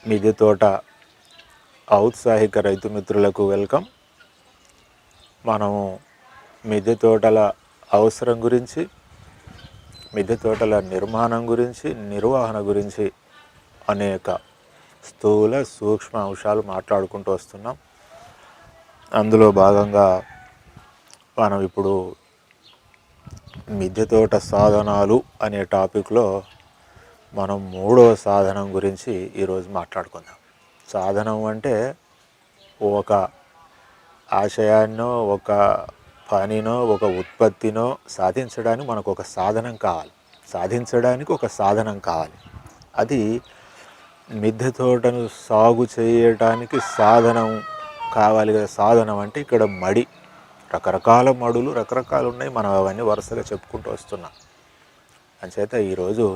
మిద్దె తోట ఔత్సాహిక రైతు మిత్రులకు వెల్కమ్. మనము మిద్దె తోటల అవసరం గురించి, మిద్దె తోటల నిర్మాణం గురించి, నిర్వహణ గురించి అనేక స్థూల సూక్ష్మ అంశాలు మాట్లాడుకుంటూ వస్తున్నాం. అందులో భాగంగా మనం ఇప్పుడు మిద్దె తోట సాధనాలు అనే టాపిక్లో మనం 3వ సాధనం గురించి ఈరోజు మాట్లాడుకుందాం. సాధనం అంటే ఒక ఆశయాన్నో, ఒక పనినో, ఒక ఉత్పత్తినో సాధించడానికి మనకు ఒక సాధనం కావాలి. సాధించడానికి ఒక సాధనం కావాలి. అది మిద్దె తోటను సాగు చేయడానికి సాధనం కావాలి కదా. సాధనం అంటే ఇక్కడ మడి, రకరకాల మడులు రకరకాలు ఉన్నాయి. మనం అవన్నీ వరుసగా చెప్పుకుంటూ వస్తున్నాం. అంచేత ఈరోజు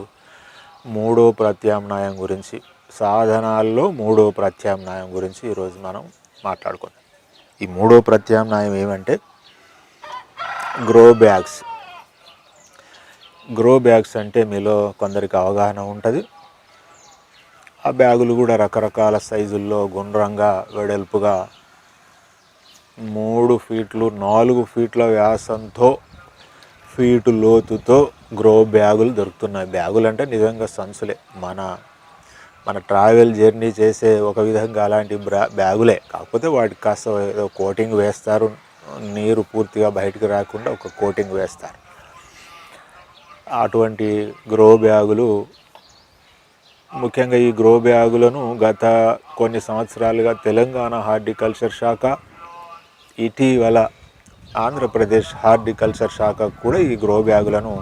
3వ ప్రత్యామ్నాయం గురించి, సాధనాల్లో 3వ ప్రత్యామ్నాయం గురించి ఈరోజు మనం మాట్లాడుకుందాం. ఈ 3వ ప్రత్యామ్నాయం ఏమంటే గ్రో బ్యాగ్స్. గ్రో బ్యాగ్స్ అంటే మీలో కొందరికి అవగాహన ఉంటుంది. ఆ బ్యాగులు కూడా రకరకాల సైజుల్లో, గుండ్రంగా, వెడల్పుగా 3 ఫీట్లు 4 ఫీట్ల వ్యాసంతో, ఫీటు లోతుతో గ్రో బ్యాగులు దొరుకుతున్నాయి. బ్యాగులు అంటే నిజంగా సంచులే. మన ట్రావెల్ జర్నీ చేసే ఒక విధంగా అలాంటి బ్యాగులే. కాకపోతే వాటికి కాస్త ఏదో కోటింగ్ వేస్తారు, నీరు పూర్తిగా బయటికి రాకుండా ఒక కోటింగ్ వేస్తారు. అటువంటి గ్రో బ్యాగులు, ముఖ్యంగా ఈ గ్రో బ్యాగులను గత కొన్ని సంవత్సరాలుగా తెలంగాణ హార్టికల్చర్ శాఖ, ఇటీవల ఆంధ్రప్రదేశ్ హార్టికల్చర్ శాఖ కూడా ఈ గ్రో బ్యాగులను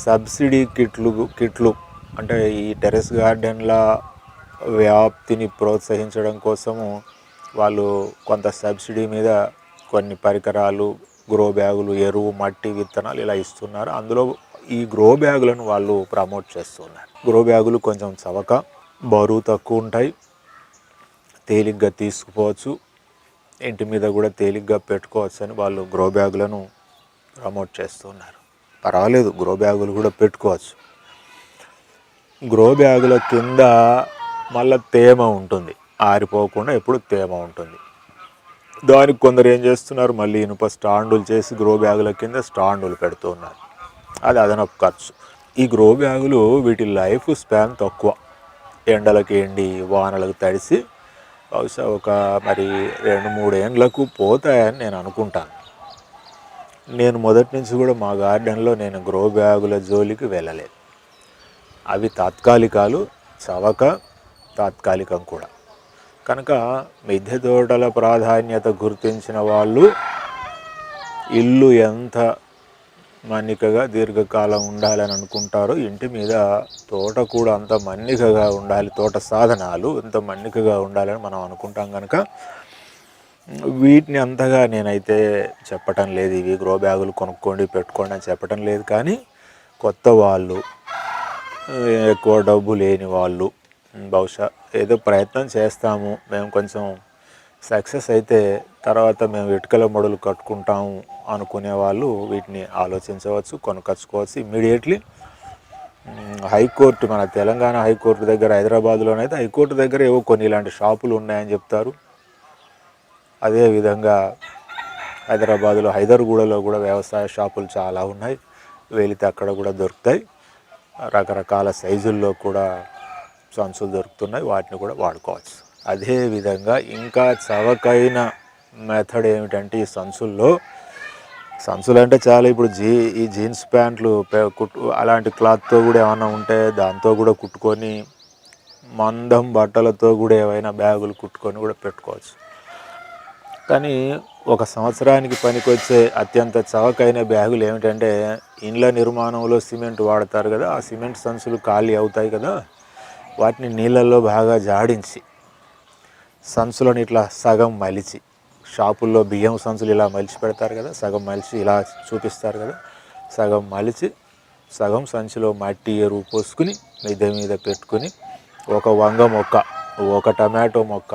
సబ్సిడీ కిట్లు అంటే ఈ టెర్రస్ గార్డెన్ల వ్యాప్తిని ప్రోత్సహించడం కోసము వాళ్ళు కొంత సబ్సిడీ మీద కొన్ని పరికరాలు, గ్రో బ్యాగులు, ఎరువు, మట్టి, విత్తనాలు ఇలా ఇస్తున్నారు. అందులో ఈ గ్రో బ్యాగులను వాళ్ళు ప్రమోట్ చేస్తున్నారు. గ్రో బ్యాగులు కొంచెం చవక, బరువు తక్కువ ఉంటాయి, తేలిగ్గా తీసుకుపోవచ్చు, ఇంటి మీద కూడా తేలిగ్గా పెట్టుకోవచ్చు అని వాళ్ళు గ్రో బ్యాగులను ప్రమోట్ చేస్తున్నారు. పర్వాలేదు, గ్రో బ్యాగులు కూడా పెట్టుకోవచ్చు. గ్రో బ్యాగుల కింద మళ్ళీ తేమ ఉంటుంది, ఆరిపోకుండా ఎప్పుడు తేమ ఉంటుంది. దానికి కొందరు ఏం చేస్తున్నారు, మళ్ళీ ఇనుప స్టాండులు చేసి గ్రో బ్యాగుల కింద స్టాండులు పెడుతున్నారు. అది అదనపు ఖర్చు. ఈ గ్రో బ్యాగులు వీటి లైఫ్ స్పాన్ తక్కువ. ఎండలకు ఎండి, వానలకు తడిసి బహుశా ఒక 2-3 ఏండ్లకు పోతాయని నేను అనుకుంటాను. నేను మొదటి నుంచి కూడా మా గార్డెన్లో నేను గ్రో బ్యాగుల జోలికి వెళ్ళలేదు. అవి తాత్కాలికాలు, చవక, తాత్కాలికం కూడా. కనుక మిద్దె తోటల ప్రాధాన్యత గుర్తించిన వాళ్ళు ఇల్లు ఎంత మన్నికగా దీర్ఘకాలం ఉండాలని అనుకుంటారో, ఇంటి మీద తోట కూడా అంత మన్నికగా ఉండాలి, తోట సాధనాలు అంత మన్నికగా ఉండాలని మనం అనుకుంటాం. కనుక వీటిని అంతగా నేనైతే చెప్పటం లేదు. ఇవి గ్రో బ్యాగులు కొనుక్కోండి, పెట్టుకోండి అని చెప్పటం లేదు. కానీ కొత్త వాళ్ళు, ఎక్కువ డబ్బు లేని వాళ్ళు, బహుశా ఏదో ప్రయత్నం చేస్తాము, మేము కొంచెం సక్సెస్ అయితే తర్వాత మేము ఇటుకల మడులు కట్టుకుంటాము అనుకునే వాళ్ళు వీటిని ఆలోచించవచ్చు, కొనుక్కొచ్చుకోవచ్చు ఇమ్మీడియట్లీ. హైకోర్టు, మన తెలంగాణ హైకోర్టు దగ్గర, హైదరాబాద్లోనైతే హైకోర్టు దగ్గర ఏవో కొన్ని ఇలాంటి షాపులు ఉన్నాయని చెప్తారు. అదేవిధంగా హైదరాబాదులో హైదర్గూడలో కూడా వ్యవసాయ షాపులు చాలా ఉన్నాయి. వెళితే అక్కడ కూడా దొరుకుతాయి. రకరకాల సైజుల్లో కూడా సంచులు దొరుకుతున్నాయి, వాటిని కూడా వాడుకోవచ్చు. అదేవిధంగా ఇంకా చవకైన మెథడ్ ఏమిటంటే ఈ సంచులు అంటే చాలా ఇప్పుడు ఈ జీన్స్ ప్యాంట్లు అలాంటి క్లాత్తో కూడా ఏమైనా ఉంటే దాంతో కూడా కుట్టుకొని, మందం బట్టలతో కూడా ఏవైనా బ్యాగులు కుట్టుకొని కూడా పెట్టుకోవచ్చు. కానీ ఒక సంవత్సరానికి పనికొచ్చే అత్యంత చవకైన బ్యాగులు ఏమిటంటే, ఇండ్ల నిర్మాణంలో సిమెంట్ వాడతారు కదా, ఆ సిమెంట్ సంచులు ఖాళీ అవుతాయి కదా, వాటిని నీళ్ళల్లో బాగా జాడించి సంచులను ఇట్లా సగం మలిచి, షాపుల్లో బియ్యం సంచులు ఇలా మలిచి పెడతారు కదా, సగం మలిచి ఇలా చూపిస్తారు కదా, సగం మలిచి సగం సంచిలో మట్టి, ఎరువు పోసుకుని మిద్దె మీద పెట్టుకుని ఒక వంగ మొక్క, ఒక టమాటో మొక్క,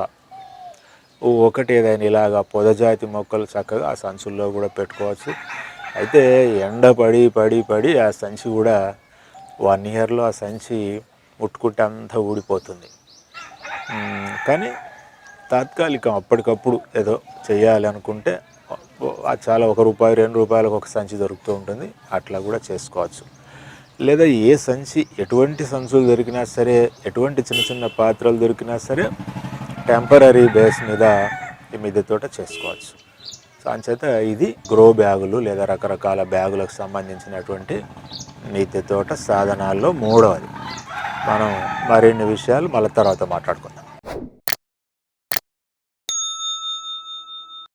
ఒకటి ఏదైనా ఇలాగా పొదజాతి మొక్కలు చక్కగా ఆ సంచుల్లో కూడా పెట్టుకోవచ్చు. అయితే ఎండ పడి ఆ సంచి కూడా 1 ఇయర్లో ఆ సంచి ముట్టుకుంటే అంతా ఊడిపోతుంది. కానీ తాత్కాలికం అప్పటికప్పుడు ఏదో చేయాలి అనుకుంటే చాలా ₹1 ₹2 ఒక సంచి దొరుకుతూ ఉంటుంది, అట్లా కూడా చేసుకోవచ్చు. లేదా ఏ సంచి, ఎటువంటి సంచులు దొరికినా సరే, ఎటువంటి చిన్న చిన్న పాత్రలు దొరికినా సరే టెంపరీ బేస్ మీద ఈ మిద్దె తోట చేసుకోవచ్చు. సో అంచేత ఇది గ్రో బ్యాగులు లేదా రకరకాల బ్యాగులకు సంబంధించినటువంటి మిద్దె తోట సాధనాల్లో 3వది. మనం మరిన్ని విషయాలు మళ్ళీ తర్వాత మాట్లాడుకుందాం.